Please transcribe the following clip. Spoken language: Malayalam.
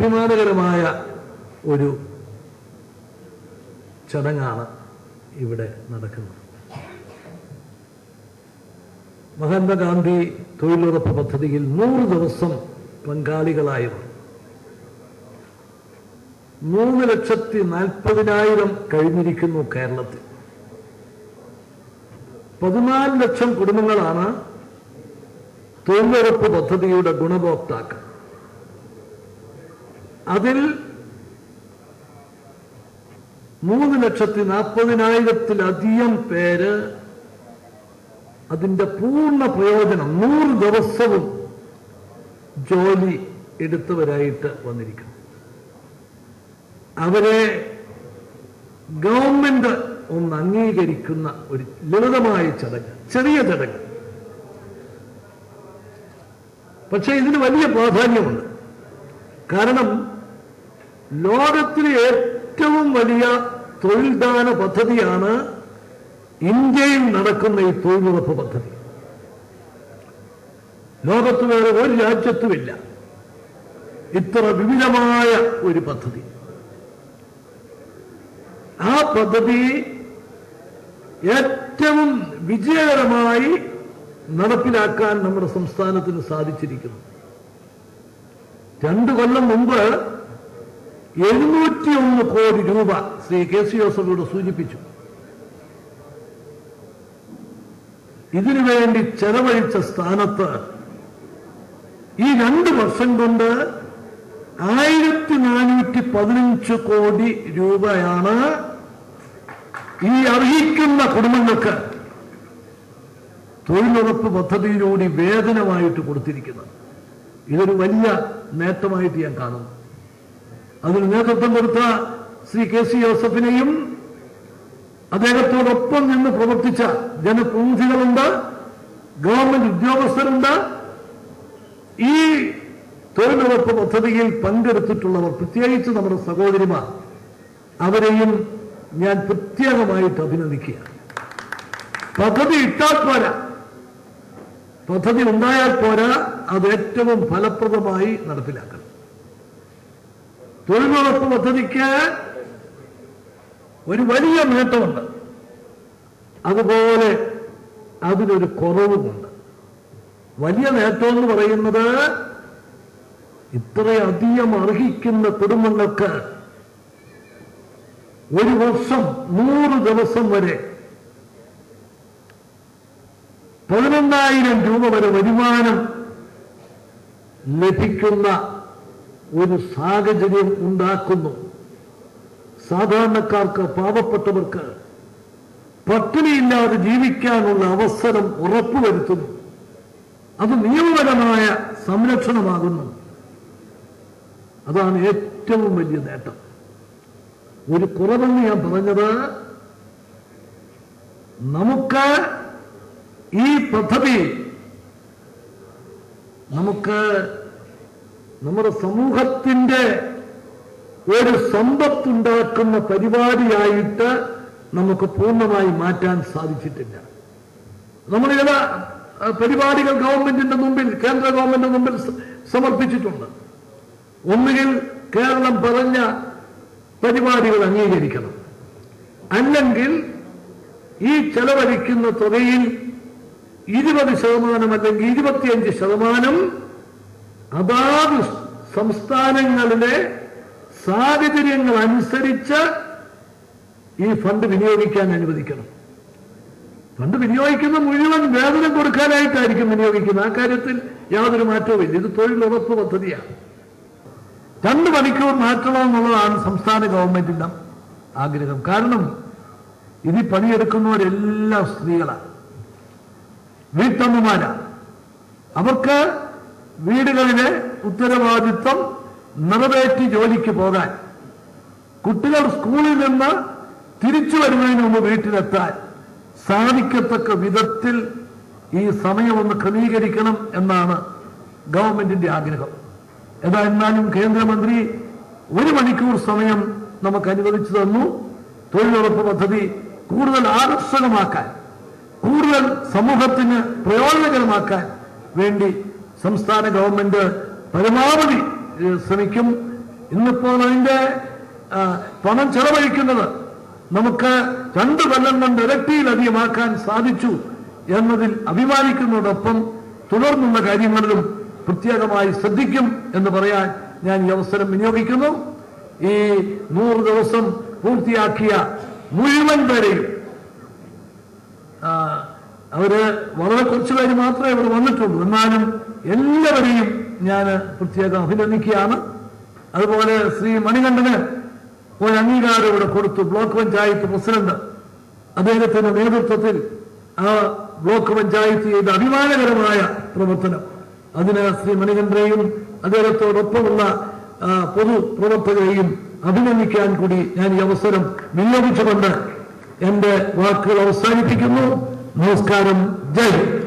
അഭിമാനകരമായ ഒരു ചടങ്ങാണ് ഇവിടെ നടക്കുന്നത്. മഹാത്മാഗാന്ധി തൊഴിലുറപ്പ് പദ്ധതിയിൽ 100 ദിവസം പങ്കാളികളായവർ 3,40,000 കഴിഞ്ഞിരിക്കുന്നു കേരളത്തിൽ. 14 ലക്ഷം കുടുംബങ്ങളാണ് തൊഴിലുറപ്പ് പദ്ധതിയുടെ ഗുണഭോക്താക്കൾ. അതിൽ 3,40,000-ലധികം പേര് അതിന്റെ പൂർണ്ണ പ്രയോജനം 100 ദിവസവും ജോലി എടുത്തവരായിട്ട് വന്നിരിക്കുന്നു. അവരെ ഗവൺമെന്റ് ഒന്ന് അംഗീകരിക്കുന്ന ഒരു ലളിതമായ ചടങ്ങ്, ചെറിയ ചടങ്ങ്. പക്ഷെ ഇതിന് വലിയ പ്രാധാന്യമുണ്ട്. കാരണം ലോകത്തിലെ ഏറ്റവും വലിയ തൊഴിൽദാന പദ്ധതിയാണ് ഇന്ത്യയിൽ നടക്കുന്ന ഈ തൊഴിലുറപ്പ് പദ്ധതി. ലോകത്ത് വേറെ ഒരു രാജ്യത്തുമില്ല ഇത്ര വിപുലമായ ഒരു പദ്ധതി. ആ പദ്ധതി ഏറ്റവും വിജയകരമായി നടപ്പിലാക്കാൻ നമ്മുടെ സംസ്ഥാനത്തിന് സാധിച്ചിരിക്കുന്നു. 2 കൊല്ലം മുമ്പ് 701 കോടി രൂപ ശ്രീ കെ.സി. ജോസഫോട് സൂചിപ്പിച്ചു. ഇതിനുവേണ്ടി ചെലവഴിച്ച സ്ഥാനത്ത് ഈ 2 വർഷം കൊണ്ട് 1415 കോടി രൂപയാണ് ഈ അർഹിക്കുന്ന കുടുംബങ്ങൾക്ക് തൊഴിലുറപ്പ് പദ്ധതിയിലൂടെ വേതനമായിട്ട് കൊടുത്തിരിക്കുന്നത്. ഇതൊരു വലിയ നേട്ടമായിട്ട് ഞാൻ കാണുന്നു. അതിന് നേതൃത്വം കൊടുത്ത ശ്രീ കെ.സി. ജോസഫിനെയും അദ്ദേഹത്തോടൊപ്പം നിന്ന് പ്രവർത്തിച്ച ജനപ്രതിനിധികളുണ്ട്, ഗവൺമെന്റ് ഉദ്യോഗസ്ഥരുണ്ട്. ഈ തൊഴിലുറപ്പ് പദ്ധതിയിൽ പങ്കെടുത്തിട്ടുള്ളവർ, പ്രത്യേകിച്ച് നമ്മുടെ സഹോദരിമാർ, അവരെയും ഞാൻ പ്രത്യേകമായിട്ട് അഭിനന്ദിക്കുക. പദ്ധതി ഇട്ടാൽ പോരാ, പദ്ധതി ഉണ്ടായാൽ പോരാ, അത് ഏറ്റവും ഫലപ്രദമായി നടപ്പിലാക്കണം. തൊഴിലുറപ്പ് പദ്ധതിക്ക് ഒരു വലിയ നേട്ടമുണ്ട്, അതുപോലെ അതിനൊരു കുറവുമുണ്ട്. വലിയ നേട്ടം എന്ന് പറയുന്നത് ഇത്രയധികം അർഹിക്കുന്ന കുടുംബങ്ങൾക്ക് ഒരു വർഷം 100 ദിവസം വരെ 11,000 രൂപ വരെ വരുമാനം ലഭിക്കുന്ന ഒരു സാഹചര്യം ഉണ്ടാക്കുന്നു. സാധാരണക്കാർക്ക്, പാവപ്പെട്ടവർക്ക് പട്ടിണിയില്ലാതെ ജീവിക്കാനുള്ള അവസരം ഉറപ്പുവരുത്തുന്നു. അത് നിയമപരമായ സംരക്ഷണമാകുന്നു. അതാണ് ഏറ്റവും വലിയ നേട്ടം. ഒരു കുറവെന്ന് ഞാൻ പറഞ്ഞത്, നമുക്ക് ഈ പദ്ധതി നമ്മുടെ സമൂഹത്തിന്റെ ഒരു സമ്പത്തുണ്ടാക്കുന്ന പരിപാടിയായിട്ട് നമുക്ക് പൂർണ്ണമായി മാറ്റാൻ സാധിച്ചിട്ടില്ല. നമ്മൾ ചില പരിപാടികൾ ഗവൺമെന്റിന്റെ മുമ്പിൽ, കേന്ദ്ര ഗവൺമെന്റിന്റെ മുമ്പിൽ സമർപ്പിച്ചിട്ടുണ്ട്. ഒന്നുകിൽ കേരളം പറഞ്ഞ പരിപാടികൾ അംഗീകരിക്കണം, അല്ലെങ്കിൽ ഈ ചെലവഴിക്കുന്ന തുകയിൽ 20% അല്ലെങ്കിൽ 25% അതാത് സംസ്ഥാനങ്ങളിലെ സാഹചര്യങ്ങൾ അനുസരിച്ച് ഈ ഫണ്ട് വിനിയോഗിക്കാൻ അനുവദിക്കണം. ഫണ്ട് വിനിയോഗിക്കുന്ന മുഴുവൻ വേതനം കൊടുക്കാനായിട്ടായിരിക്കും വിനിയോഗിക്കുന്നത്. ആ കാര്യത്തിൽ യാതൊരു മാറ്റവുമില്ല. ഇത് തൊഴിലുറപ്പ് പദ്ധതിയാണ്. 2 മണിക്കൂർ മാറ്റണമെന്നുള്ളതാണ് സംസ്ഥാന ഗവൺമെന്റിന്റെ ആഗ്രഹം. കാരണം ഇതിൽ പണിയെടുക്കുന്നവരെല്ലാം സ്ത്രീകളാണ്, വീട്ടമ്മമാരാണ്. അവർക്ക് വീടുകളിലെ ഉത്തരവാദിത്വം നിറവേറ്റി ജോലിക്ക് പോകാൻ, കുട്ടികൾ സ്കൂളിൽ നിന്ന് തിരിച്ചു വരുന്നതിന് മുമ്പ് വീട്ടിലെത്താൻ സാധിക്കത്തക്ക വിധത്തിൽ ഈ സമയം ഒന്ന് ക്രമീകരിക്കണം എന്നാണ് ഗവൺമെന്റിന്റെ ആഗ്രഹം. എന്നാലും കേന്ദ്രമന്ത്രി 1 മണിക്കൂർ സമയം നമുക്ക് അനുവദിച്ചു തന്നു. തൊഴിലുറപ്പ് പദ്ധതി കൂടുതൽ ആകർഷകമാക്കാൻ, കൂടുതൽ സമൂഹത്തിന് പ്രയോജനകരമാക്കാൻ വേണ്ടി സംസ്ഥാന ഗവൺമെന്റ് പരമാവധി ശ്രമിക്കും. ഇന്നിപ്പോൾ അതിന്റെ പണം ചെലവഴിക്കുന്നത് നമുക്ക് 2 കൊല്ലം കൊണ്ട് ഇരട്ടിയിലധികമാക്കാൻ സാധിച്ചു എന്നതിൽ അഭിമാനിക്കുന്നതോടൊപ്പം തുടർന്നുള്ള കാര്യങ്ങളിലും പ്രത്യേകമായി ശ്രദ്ധിക്കും എന്ന് പറയാൻ ഞാൻ ഈ അവസരം വിനിയോഗിക്കുന്നു. ഈ 100 ദിവസം പൂർത്തിയാക്കിയ മുഴുവൻ പേരെയും, അവര് വളരെ കുറച്ചു പേര് മാത്രമേ ഇവിടെ വന്നിട്ടുള്ളൂ, എന്നാലും എല്ലാവരെയും ഞാൻ പ്രത്യേകം അഭിനന്ദിക്കുകയാണ്. അതുപോലെ ശ്രീ മണികണ്ഠന് ഒരു അംഗീകാരം ഇവിടെ കൊടുത്തു. ബ്ലോക്ക് പഞ്ചായത്ത് പ്രസിഡന്റ് അദ്ദേഹത്തിന്റെ നേതൃത്വത്തിൽ ആ ബ്ലോക്ക് പഞ്ചായത്ത് ചെയ്ത അഭിമാനകരമായ പ്രവർത്തനം, അതിന് ശ്രീ മണികണ്ഠനെയും അദ്ദേഹത്തോടൊപ്പമുള്ള പൊതുപ്രവർത്തകരെയും അഭിനന്ദിക്കാൻ കൂടി ഞാൻ ഈ അവസരം വിനിയോഗിച്ചുകൊണ്ട് എന്റെ വാക്കുകൾ അവസാനിപ്പിക്കുന്നു. നമസ്കാരം. ജയ് ഹിന്ദ്.